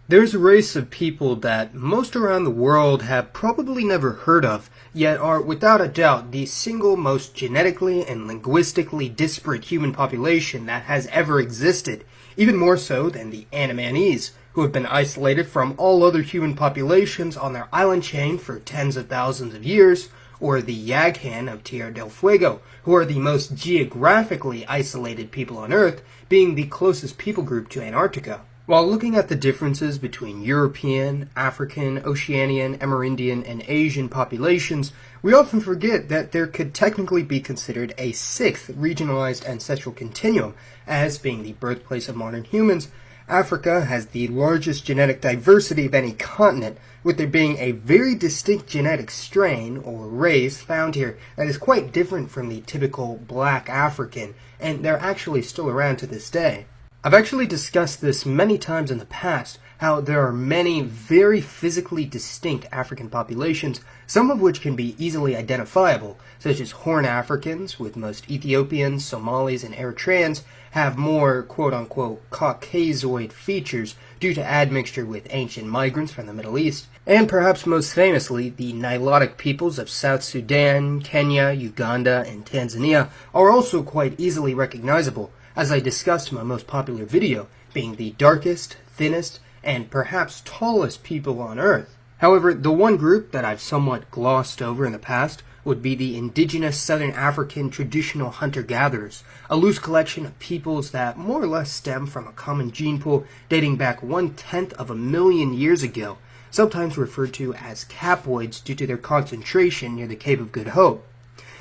There's a race of people that most around the world have probably never heard of, yet are without a doubt the single most genetically and linguistically disparate human population that has ever existed, even more so than the Animanese, who have been isolated from all other human populations on their island chain for tens of thousands of years, or the Yaghan of Tierra del Fuego, who are the most geographically isolated people on Earth, being the closest people group to Antarctica. While looking at the differences between European, African, Oceanian, Amerindian, and Asian populations, we often forget that there could technically be considered a sixth regionalized ancestral continuum. As being the birthplace of modern humans, Africa has the largest genetic diversity of any continent, with there being a very distinct genetic strain, or race, found here that is quite different from the typical black African, and they're actually still around to this day. I've actually discussed this many times in the past, how there are many very physically distinct African populations, some of which can be easily identifiable, such as Horn Africans, with most Ethiopians, Somalis, and Eritreans have more quote-unquote Caucasoid features due to admixture with ancient migrants from the Middle East, and perhaps most famously, the Nilotic peoples of South Sudan, Kenya, Uganda, and Tanzania are also quite easily recognizable, as I discussed in my most popular video, being the darkest, thinnest, and perhaps tallest people on Earth. However, the one group that I've somewhat glossed over in the past would be the indigenous Southern African traditional hunter-gatherers, a loose collection of peoples that more or less stem from a common gene pool dating back 1/10 of a million years ago, sometimes referred to as Capoids due to their concentration near the Cape of Good Hope.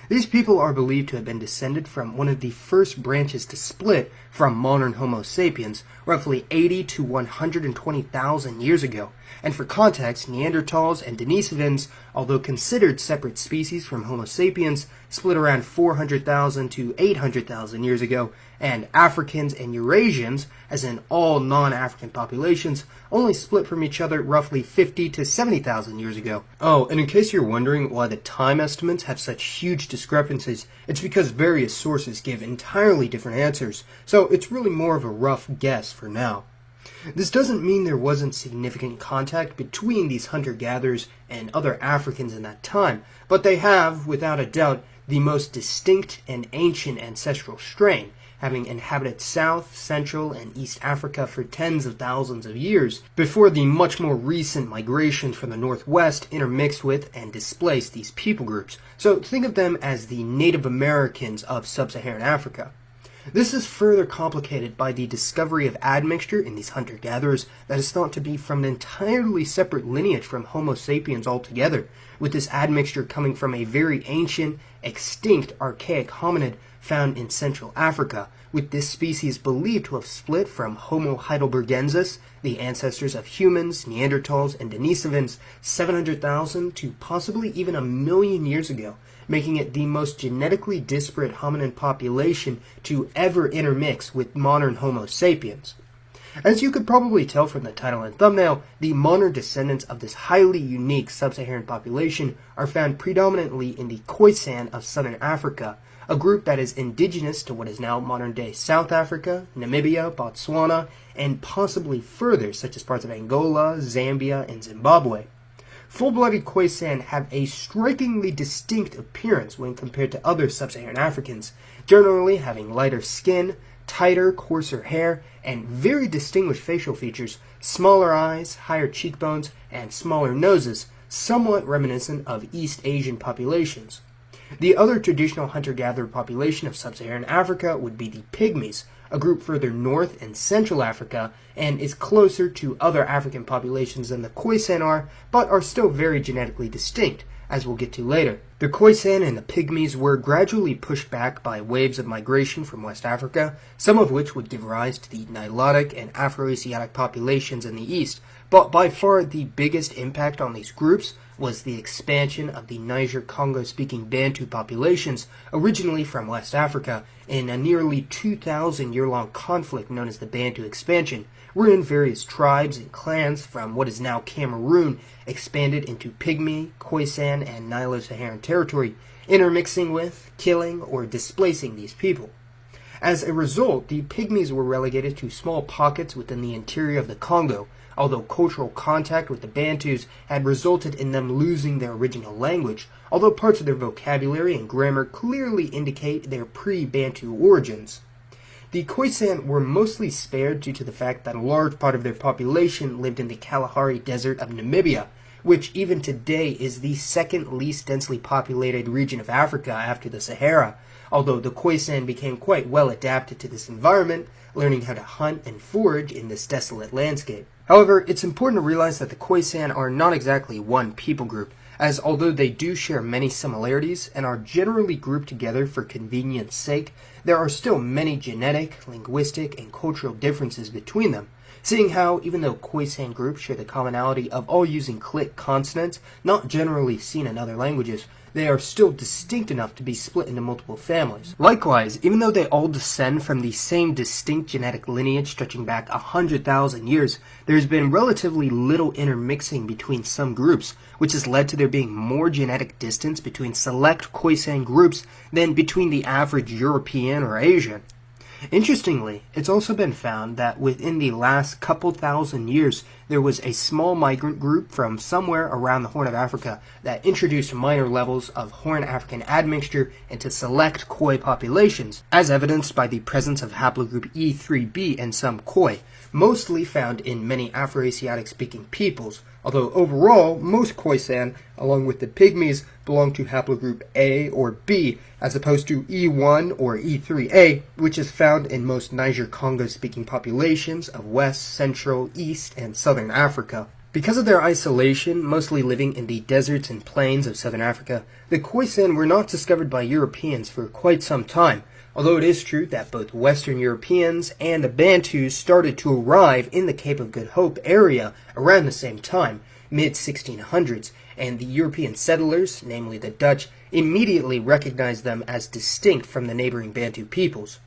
These people are believed to have been descended from one of the first branches to split from modern Homo sapiens, roughly 80 to 120,000 years ago. And for context, Neanderthals and Denisovans, although considered separate species from Homo sapiens, split around 400,000 to 800,000 years ago, and Africans and Eurasians, as in all non-African populations, only split from each other roughly 50 to 70,000 years ago. Oh, and in case you're wondering why the time estimates have such huge discrepancies, it's because various sources give entirely different answers, so it's really more of a rough guess for now. This doesn't mean there wasn't significant contact between these hunter-gatherers and other Africans in that time, but they have, without a doubt, the most distinct and ancient ancestral strain, having inhabited South, Central, and East Africa for tens of thousands of years, before the much more recent migrations from the Northwest intermixed with and displaced these people groups. So think of them as the Native Americans of sub-Saharan Africa. This is further complicated by the discovery of admixture in these hunter-gatherers that is thought to be from an entirely separate lineage from Homo sapiens altogether, with this admixture coming from a very ancient, extinct, archaic hominid found in Central Africa, with this species believed to have split from Homo heidelbergensis, the ancestors of humans, Neanderthals, and Denisovans, 700,000 to possibly even a million years ago, making it the most genetically disparate hominin population to ever intermix with modern Homo sapiens. As you could probably tell from the title and thumbnail, the modern descendants of this highly unique sub-Saharan population are found predominantly in the khoisan of southern Africa, a group that is indigenous to what is now modern-day South Africa, Namibia, Botswana, and possibly further, such as parts of Angola, Zambia, and Zimbabwe. Full-blooded khoisan have a strikingly distinct appearance when compared to other sub-Saharan Africans, generally having lighter skin, tighter, coarser hair, and very distinguished facial features, smaller eyes, higher cheekbones, and smaller noses, somewhat reminiscent of East Asian populations. The other traditional hunter-gatherer population of sub-Saharan Africa would be the Pygmies, a group further north in Central Africa, and is closer to other African populations than the Khoisan are, but are still very genetically distinct, as we'll get to later. The Khoisan and the Pygmies were gradually pushed back by waves of migration from West Africa, some of which would give rise to the Nilotic and Afroasiatic populations in the east, but by far the biggest impact on these groups was the expansion of the Niger-Congo-speaking Bantu populations, originally from West Africa, in a nearly 2,000-year-long conflict known as the Bantu Expansion, wherein various tribes and clans from what is now Cameroon expanded into Pygmy, Khoisan, and Nilo-Saharan territory, intermixing with, killing, or displacing these people. As a result, the Pygmies were relegated to small pockets within the interior of the Congo, although cultural contact with the Bantus had resulted in them losing their original language, although parts of their vocabulary and grammar clearly indicate their pre-Bantu origins. The Khoisan were mostly spared due to the fact that a large part of their population lived in the Kalahari Desert of Namibia, which even today is the second least densely populated region of Africa after the Sahara, although the Khoisan became quite well adapted to this environment, learning how to hunt and forage in this desolate landscape. However, it's important to realize that the Khoisan are not exactly one people group, as although they do share many similarities and are generally grouped together for convenience sake, there are still many genetic, linguistic, and cultural differences between them, seeing how, even though Khoisan groups share the commonality of all using click consonants, not generally seen in other languages, they are still distinct enough to be split into multiple families. Likewise, even though they all descend from the same distinct genetic lineage stretching back 100,000 years, there has been relatively little intermixing between some groups, which has led to there being more genetic distance between select Khoisan groups than between the average European or Asian. Interestingly, it's also been found that within the last couple thousand years, there was a small migrant group from somewhere around the Horn of Africa that introduced minor levels of Horn African admixture into select Khoi populations, as evidenced by the presence of haplogroup E3b in some Khoi, mostly found in many Afroasiatic speaking peoples, although overall, most Khoisan, along with the Pygmies, belong to haplogroup A or B, as opposed to E1 or E3A, which is found in most Niger-Congo-speaking populations of West, Central, East, and Southern Africa. Because of their isolation, mostly living in the deserts and plains of Southern Africa, the Khoisan were not discovered by Europeans for quite some time, although it is true that both Western Europeans and the Bantus started to arrive in the Cape of Good Hope area around the same time, mid-1600s, and the European settlers, namely the Dutch, immediately recognized them as distinct from the neighboring Bantu peoples.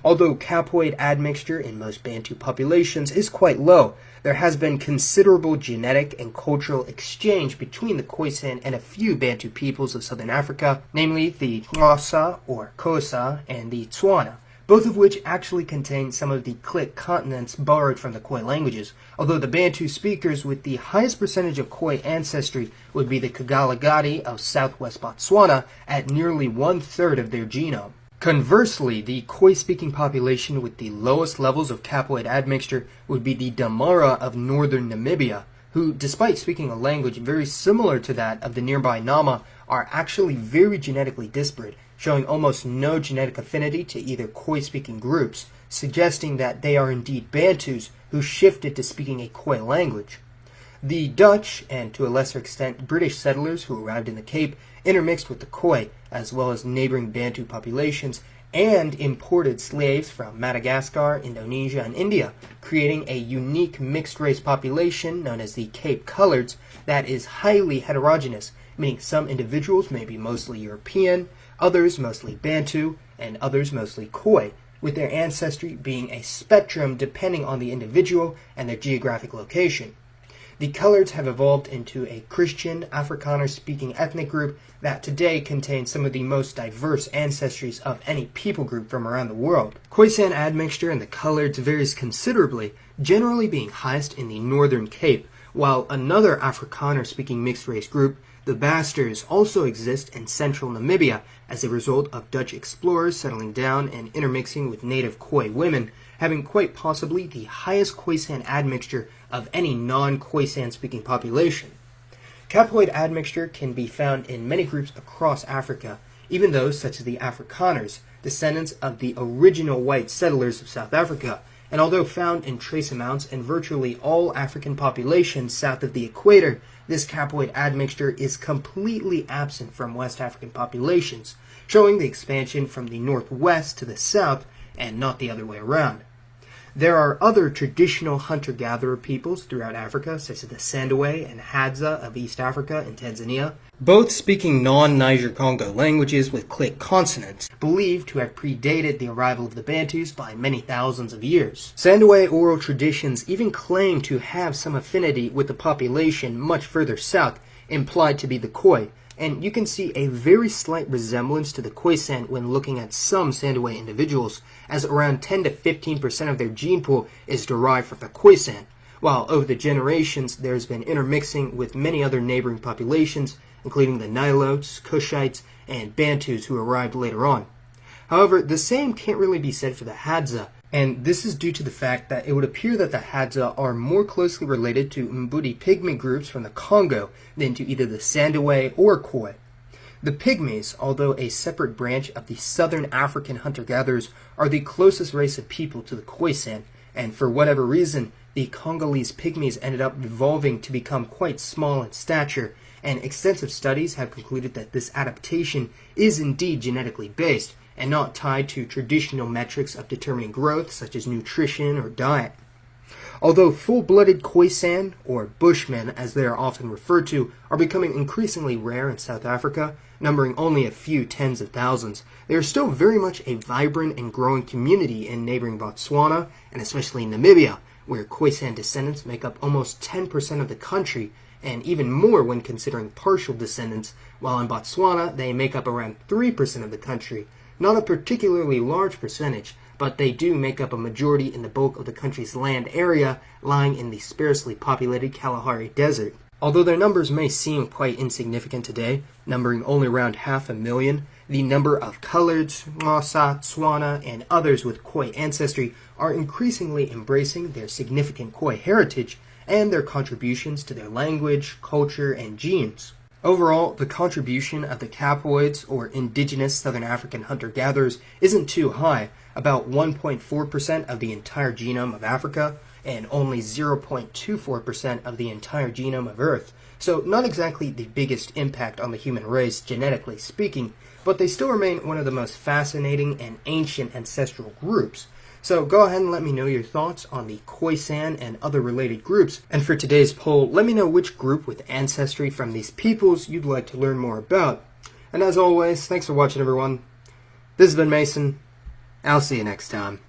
Although Capoid admixture in most Bantu populations is quite low, there has been considerable genetic and cultural exchange between the Khoisan and a few Bantu peoples of southern Africa, namely the Xhosa or Xhosa and the Tswana, both of which actually contain some of the click consonants borrowed from the Khoi languages, although the Bantu speakers with the highest percentage of Khoi ancestry would be the Kgalagadi of southwest Botswana at nearly 1/3 of their genome. Conversely, the Khoi-speaking population with the lowest levels of Capoid admixture would be the Damara of northern Namibia, who, despite speaking a language very similar to that of the nearby Nama, are actually very genetically disparate, showing almost no genetic affinity to either Khoi-speaking groups, suggesting that they are indeed Bantus who shifted to speaking a Khoi language. The Dutch, and to a lesser extent British settlers who arrived in the Cape, intermixed with the Khoi, as well as neighboring Bantu populations, and imported slaves from Madagascar, Indonesia, and India, creating a unique mixed-race population known as the Cape Coloreds that is highly heterogeneous, meaning some individuals may be mostly European, others mostly Bantu, and others mostly Khoi, with their ancestry being a spectrum depending on the individual and their geographic location. The Coloreds have evolved into a Christian, Afrikaner-speaking ethnic group that today contains some of the most diverse ancestries of any people group from around the world. Khoisan admixture in the Coloreds varies considerably, generally being highest in the northern Cape, while another Afrikaner-speaking mixed-race group, the Basters, also exist in central Namibia as a result of Dutch explorers settling down and intermixing with native Khoi women, having quite possibly the highest Khoisan admixture of any non-Khoisan speaking population. Capoid admixture can be found in many groups across Africa, even those such as the Afrikaners, descendants of the original white settlers of South Africa, and although found in trace amounts in virtually all African populations south of the equator, this Capoid admixture is completely absent from West African populations, showing the expansion from the northwest to the south and not the other way around. There are other traditional hunter-gatherer peoples throughout Africa, such as the Sandawe and Hadza of East Africa and Tanzania, both speaking non-Niger-Congo languages with click consonants, believed to have predated the arrival of the Bantus by many thousands of years. Sandawe oral traditions even claim to have some affinity with the population much further south, implied to be the Khoi, and you can see a very slight resemblance to the Khoisan when looking at some Sandawe individuals, as around 10 to 15% of their gene pool is derived from the Khoisan, while over the generations there's been intermixing with many other neighboring populations, including the Nilotes, Cushites, and Bantus who arrived later on. However, the same can't really be said for the Hadza, and this is due to the fact that it would appear that the Hadza are more closely related to Mbuti pygmy groups from the Congo than to either the Sandawe or Khoi. The Pygmies, although a separate branch of the southern African hunter-gatherers, are the closest race of people to the khoisan, and for whatever reason, the Congolese Pygmies ended up evolving to become quite small in stature, and extensive studies have concluded that this adaptation is indeed genetically based, and not tied to traditional metrics of determining growth, such as nutrition or diet. Although full-blooded khoisan, or Bushmen as they are often referred to, are becoming increasingly rare in South Africa, numbering only a few tens of thousands, they are still very much a vibrant and growing community in neighboring Botswana, and especially Namibia, where khoisan descendants make up almost 10% of the country, and even more when considering partial descendants, while in Botswana they make up around 3% of the country. Not a particularly large percentage, but they do make up a majority in the bulk of the country's land area, lying in the sparsely populated Kalahari Desert. Although their numbers may seem quite insignificant today, numbering only around 500,000, the number of Coloreds, Xhosa, Tswana, and others with Khoi ancestry are increasingly embracing their significant Khoi heritage and their contributions to their language, culture, and genes. Overall, the contribution of the Capoids, or indigenous Southern African hunter-gatherers, isn't too high, about 1.4% of the entire genome of Africa, and only 0.24% of the entire genome of Earth. So not exactly the biggest impact on the human race, genetically speaking, but they still remain one of the most fascinating and ancient ancestral groups. So go ahead and let me know your thoughts on the khoisan and other related groups. And for today's poll, let me know which group with ancestry from these peoples you'd like to learn more about. And as always, thanks for watching, everyone. This has been Mason. I'll see you next time.